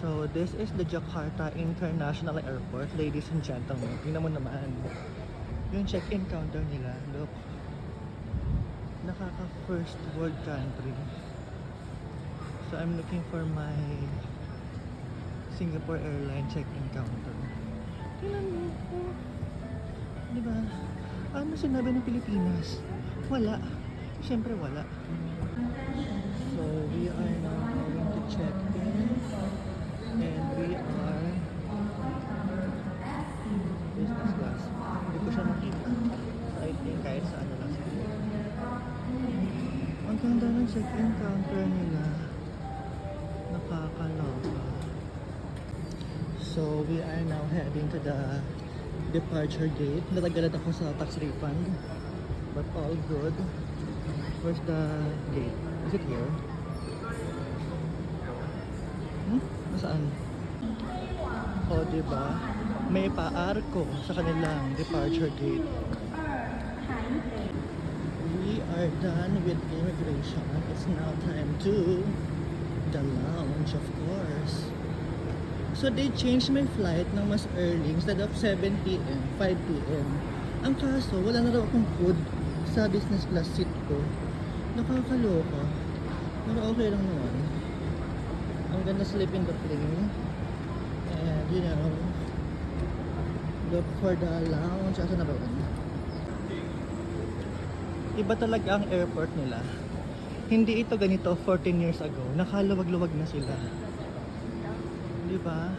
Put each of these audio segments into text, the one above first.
So, this is the Jakarta International Airport, ladies and gentlemen. Tingnan mo naman. Yung check-in counter nila, look. Nakaka-first world country. So, I'm looking for my Singapore Airline check-in counter. Tingnan mo. Oh. Diba? Ano sinabi ng Pilipinas? Wala. Siyempre wala. So, we are now going to check in. And we are business class. Hindi ko siya makita. So, I think kahit sa ano lang siguro. Ang ganda ng check-in counter nila. Nakakaloka. So, we are now heading to the departure gate. Natagalan ako sa tax refund. But all good. Where's the gate? Is it here? Saan? O, diba? May pa-arko sa kanilang departure gate. We are done with immigration. It's now time to the lounge, of course. So, they changed my flight ng mas early. Instead of 7 p.m., 5 p.m. Ang kaso, wala na daw akong food sa business class seat ko. Nakakaloka. Pero okay lang naman. I'm gonna sleep in the plane and you know look for the lounge. Asa na ba yun? Iba talaga ang airport nila. Hindi ito ganito 14 years ago. Nakaluwag-luwag na sila. Diba?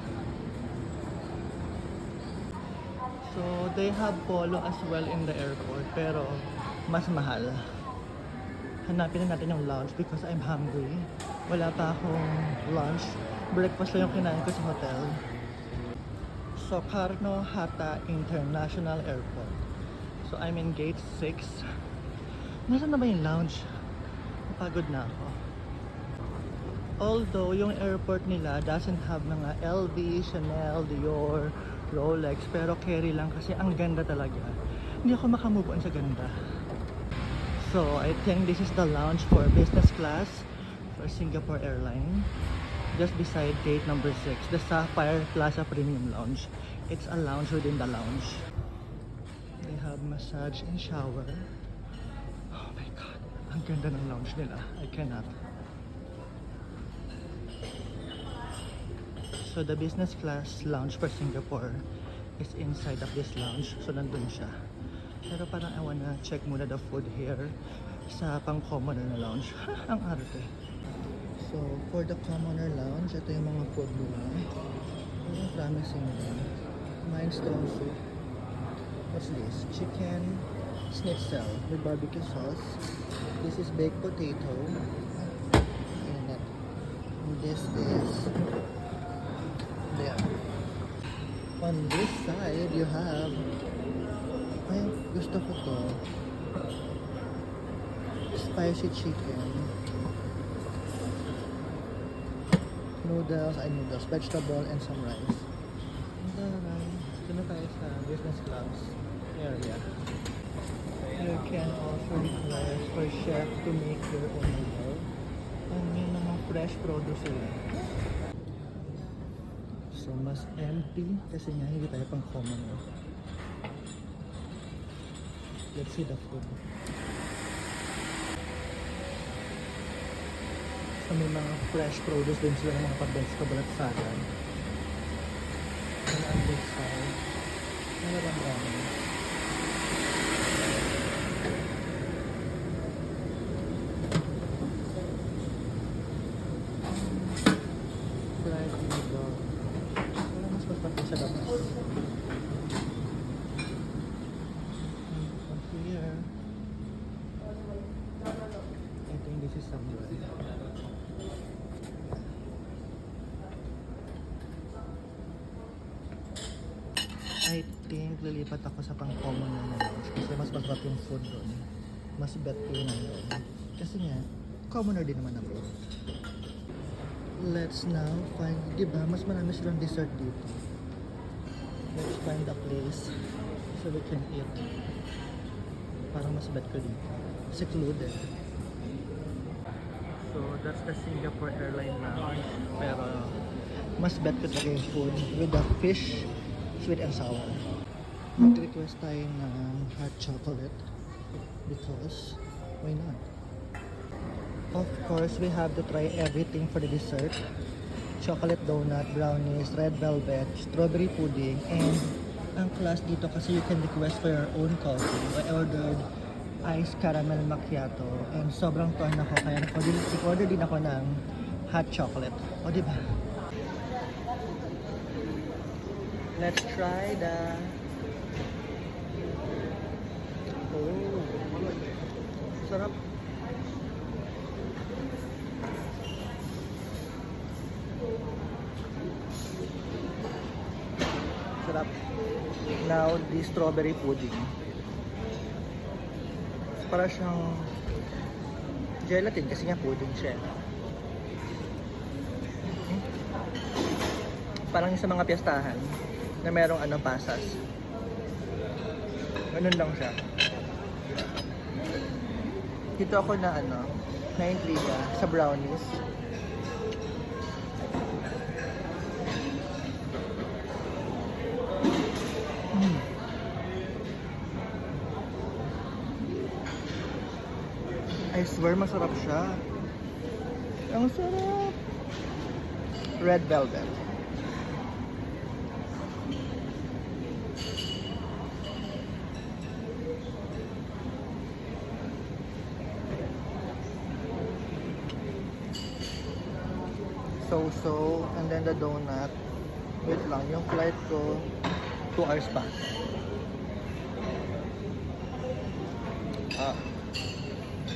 So they have polo as well in the airport pero mas mahal. Hanapin na natin yung lounge because I'm hungry. Wala pa akong lunch. Breakfast lang yung kinain ko sa hotel. Soekarno Hatta International Airport. So I'm in gate 6. Nasaan na ba yung lounge? Napagod na ako. Although yung airport nila doesn't have mga LV, Chanel, Dior, Rolex, pero carry lang kasi ang ganda talaga. Hindi ako makamove on sa ganda. So I think this is the lounge for business class for Singapore Airlines. Just beside gate number 6, the Sapphire Plaza Premium Lounge. It's a lounge within the lounge. They have massage and shower. Oh my god, ang ganda ng lounge nila. I cannot. So the business class lounge for Singapore is inside of this lounge. So nandun siya. Pero parang I wanna check muna the food here sa pang-commoner na lounge. Ang arte. So, for the commoner lounge, ito yung mga food nila. Parang promising nila. Mindstone soup. What's this? Chicken schnitzel with barbecue sauce. This is baked potato. And this is there. On this side, you have ay, gusto ko to. Spicy chicken. Noodles, vegetable, and some rice. Ito na tayo sa business class area. You can also request for chef to make your own meal. And may mga fresh produce sila. So, mas empty kasi nga hindi tayo pang common. Let's see the food. So, may mga fresh produce din sila ng mga pag-vegetable at salad. And on this side, ano bang ramen? Fried noodle. Wala mas pagpapin sa labas. From here, I think this is somewhere. I think lilipat ako sa pang-common na lounge kasi mas masarap yung food doon. Mas bet ko yun ang doon. Kasi nga, commoner din naman ako. Let's now find, diba, mas marami silang dessert dito. Let's find a place so we can eat. Parang mas bet ko dito. Secluded. So, that's the Singapore Airline Lounge. Pero, mas bet ko talaga yung food with the fish, sweet and sour. Mag-request tayo ng hot chocolate because why not? Of course, we have to try everything for the dessert. Chocolate donut, brownies, red velvet, strawberry pudding, and ang class dito kasi you can request for your own coffee. I ordered iced caramel macchiato and sobrang torn ako kaya nag-order din ako ng hot chocolate. O diba? Let's try the... Oh, sarap. Sarap. Now, the strawberry pudding. Para siyang gelatin kasi nga pudding siya. Parang sa mga piyestahan na merong pasas. Ganun lang siya. Dito ako na na-intriga sa brownies. I swear masarap siya. Ang sarap. Red velvet. So, and then the donut. Wait lang, yung flight ko 2 hours pa.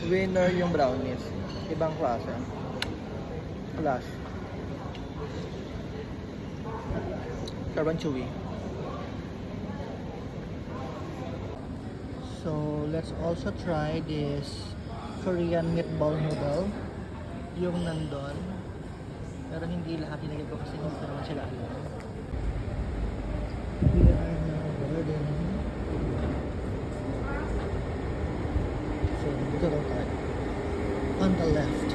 Winner yung brownies. Ibang klase. Class. Sarap chewy. So, let's also try this Korean meatball noodle. Yung nandun. Pero hindi lahat nilagay ko kasi hindi naman sila alam. We are now boarding. So, dito daw tayo. On the left.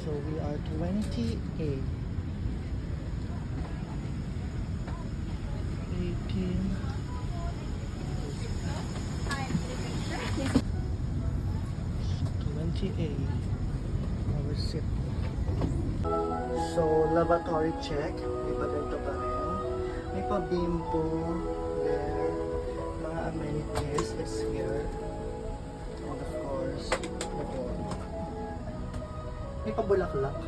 So, we are 28. 18. 28. Our seat. So, lavatory check. May pa ganito pa rin. May pa bimbo. There. Mga amenities is here. And of course, the board. May pa bulaklak.